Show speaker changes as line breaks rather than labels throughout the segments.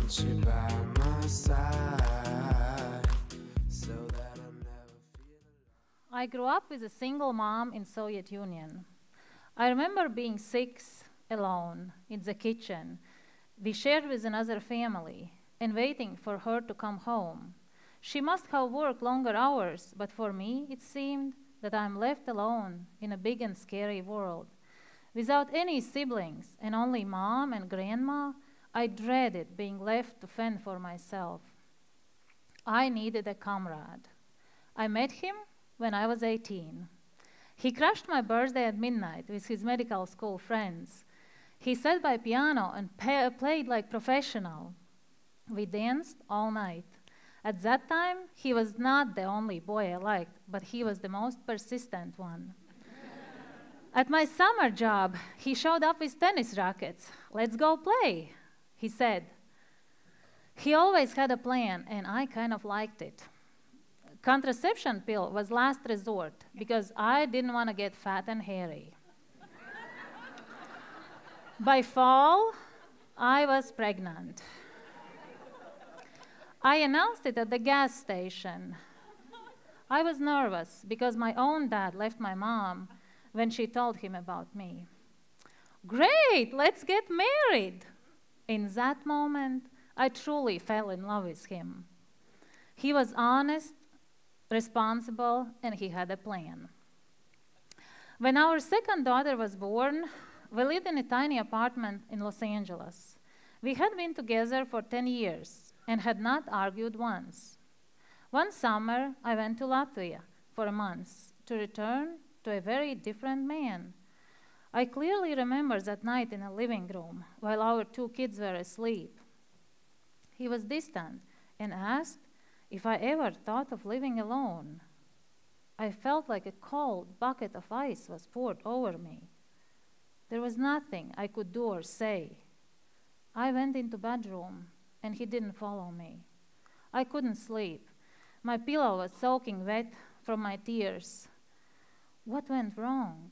want you by my side so that I never feel alone.
I grew up with a single mom in Soviet Union. I remember being 6, alone, in the kitchen. We shared with another family and waiting for her to come home. She must have worked longer hours, but for me it seemed that I'm left alone in a big and scary world. Without any siblings and only mom and grandma, I dreaded being left to fend for myself. I needed a comrade. I met him when I was 18. He crashed my birthday at midnight with his medical school friends. He sat by piano and played like professional. We danced all night. At that time, he was not the only boy I liked, but he was the most persistent one. At my summer job, he showed up with tennis rackets. "Let's go play," he said. He always had a plan, and I kind of liked it. Contraception pill was last resort because I didn't want to get fat and hairy. By fall, I was pregnant. I announced it at the gas station. I was nervous because my own dad left my mom when she told him about me. "Great, let's get married." In that moment, I truly fell in love with him. He was honest, responsible, and he had a plan. When our second daughter was born, we lived in a tiny apartment in Los Angeles. We had been together for 10 years and had not argued once. One summer, I went to Latvia for a month to return to a very different man. I clearly remember that night in a living room while our 2 kids were asleep. He was distant and asked if I ever thought of living alone. I felt like a cold bucket of ice was poured over me. There was nothing I could do or say. I went into bedroom and he didn't follow me. I couldn't sleep. My pillow was soaking wet from my tears. What went wrong?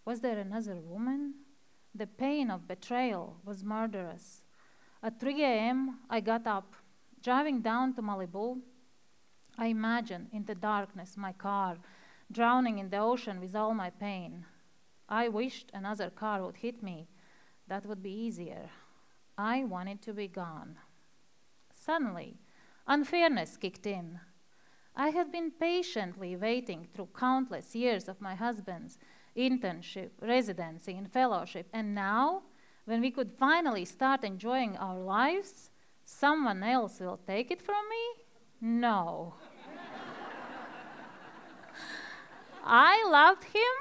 Was there another woman? The pain of betrayal was murderous. At 3 a.m., I got up. Driving down to Malibu, I imagined in the darkness my car drowning in the ocean with all my pain. I wished another car would hit me. That would be easier. I wanted to be gone. Suddenly, unfairness kicked in. I had been patiently waiting through countless years of my husband's internship, residency, and fellowship, and now, when we could finally start enjoying our lives, someone else will take it from me? No. I loved him,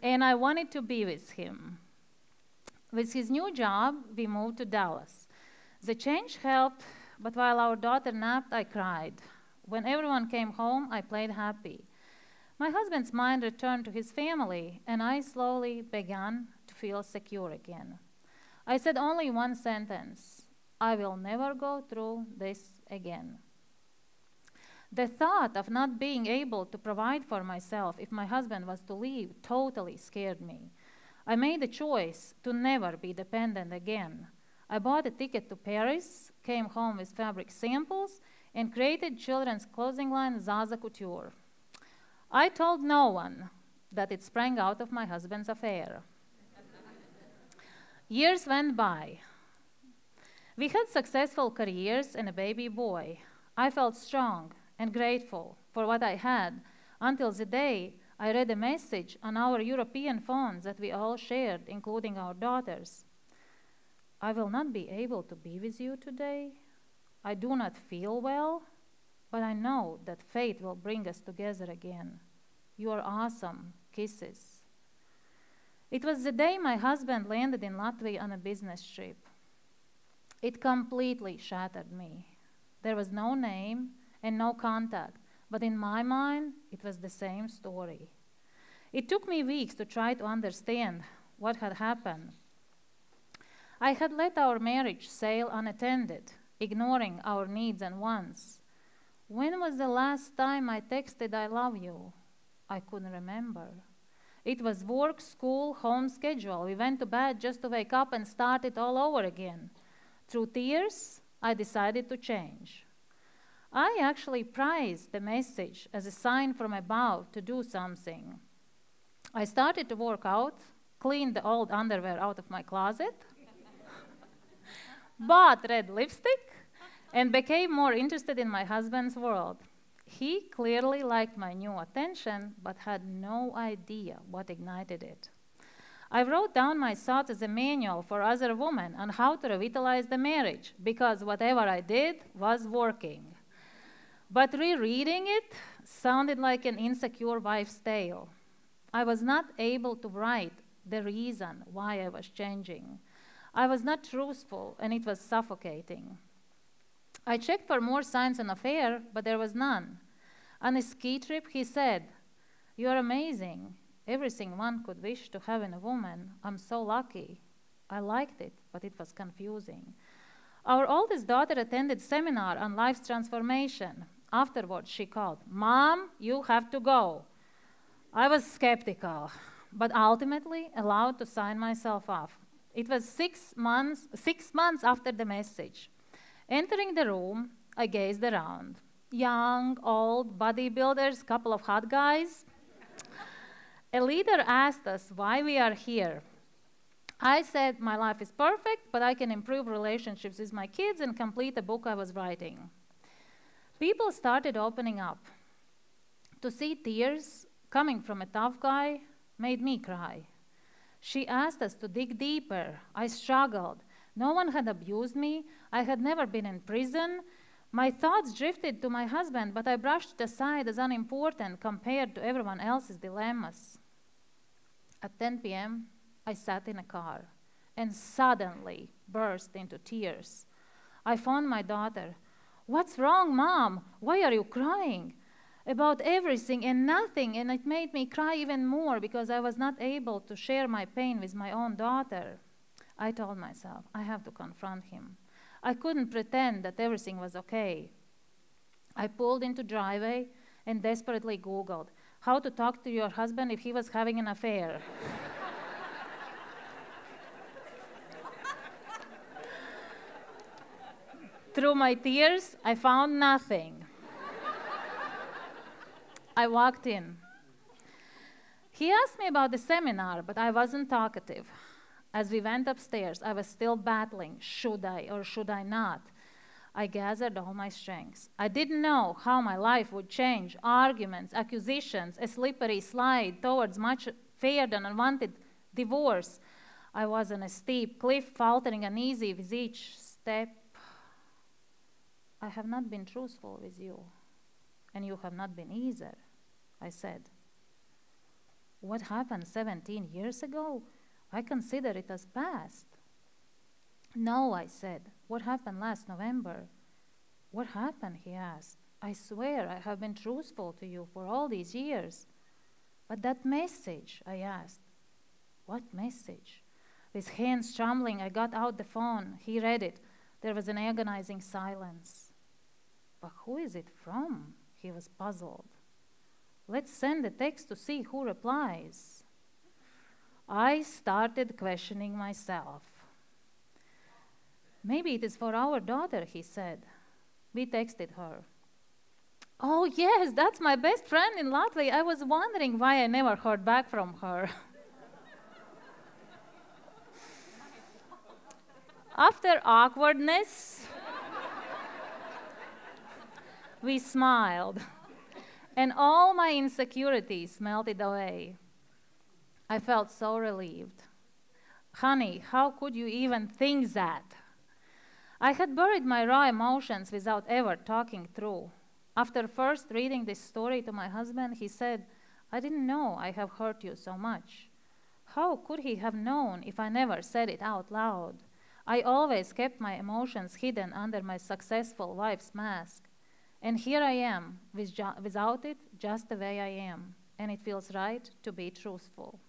and I wanted to be with him. With his new job, we moved to Dallas. The change helped, but while our daughter napped, I cried. When everyone came home, I played happy. My husband's mind returned to his family, and I slowly began to feel secure again. I said only one sentence: I will never go through this again. The thought of not being able to provide for myself if my husband was to leave totally scared me. I made a choice to never be dependent again. I bought a ticket to Paris, came home with fabric samples, and created children's clothing line Zaza Couture. I told no one that it sprang out of my husband's affair. Years went by. We had successful careers and a baby boy. I felt strong and grateful for what I had until the day I read a message on our European phones that we all shared, including our daughters. I will not be able to be with you today. I do not feel well, but I know that fate will bring us together again. You are awesome. Kisses. It was the day my husband landed in Latvia on a business trip. It completely shattered me. There was no name and no contact, but in my mind, it was the same story. It took me weeks to try to understand what had happened. I had let our marriage sail unattended, ignoring our needs and wants. When was the last time I texted "I love you"? I couldn't remember. It was work, school, home schedule. We went to bed just to wake up and start it all over again. Through tears, I decided to change. I actually prized the message as a sign from above to do something. I started to work out, cleaned the old underwear out of my closet, bought red lipstick, and became more interested in my husband's world. He clearly liked my new attention, but had no idea what ignited it. I wrote down my thoughts as a manual for other women on how to revitalize the marriage, because whatever I did was working. But rereading it sounded like an insecure wife's tale. I was not able to write the reason why I was changing. I was not truthful, and it was suffocating. I checked for more signs of an affair, but there was none. On a ski trip, he said, "You are amazing. Everything one could wish to have in a woman. I'm so lucky." I liked it, but it was confusing. Our oldest daughter attended seminar on life's transformation. Afterwards, she called, "Mom, you have to go." I was skeptical, but ultimately allowed to sign myself off. It was 6 months after the message. Entering the room, I gazed around. Young, old, bodybuilders, couple of hot guys. A leader asked us why we are here. I said, my life is perfect, but I can improve relationships with my kids and complete a book I was writing. People started opening up. To see tears coming from a tough guy made me cry. She asked us to dig deeper. I struggled. No one had abused me. I had never been in prison. My thoughts drifted to my husband, but I brushed it aside as unimportant compared to everyone else's dilemmas. At 10 p.m., I sat in a car and suddenly burst into tears. I phoned my daughter. "What's wrong, Mom? Why are you crying?" About everything and nothing, and it made me cry even more because I was not able to share my pain with my own daughter. I told myself, I have to confront him. I couldn't pretend that everything was okay. I pulled into driveway and desperately Googled how to talk to your husband if he was having an affair. Through my tears, I found nothing. I walked in. He asked me about the seminar, but I wasn't talkative. As we went upstairs, I was still battling, should I or should I not? I gathered all my strengths. I didn't know how my life would change. Arguments, accusations, a slippery slide towards much feared and unwanted divorce. I was on a steep cliff, faltering uneasy with each step. I have not been truthful with you, and you have not been either, I said. What happened 17 years ago? I consider it as past. No, I said. What happened last November? What happened, he asked. I swear I have been truthful to you for all these years. But that message, I asked. What message? With hands trembling, I got out the phone. He read it. There was an agonizing silence. But who is it from? He was puzzled. Let's send a text to see who replies. I started questioning myself. Maybe it is for our daughter, he said. We texted her. Oh, yes, that's my best friend in Latvia. I was wondering why I never heard back from her. After awkwardness, we smiled, and all my insecurities melted away. I felt so relieved. Honey, how could you even think that? I had buried my raw emotions without ever talking through. After first reading this story to my husband, he said, I didn't know I have hurt you so much. How could he have known if I never said it out loud? I always kept my emotions hidden under my successful wife's mask. And here I am, without it, just the way I am. And it feels right to be truthful.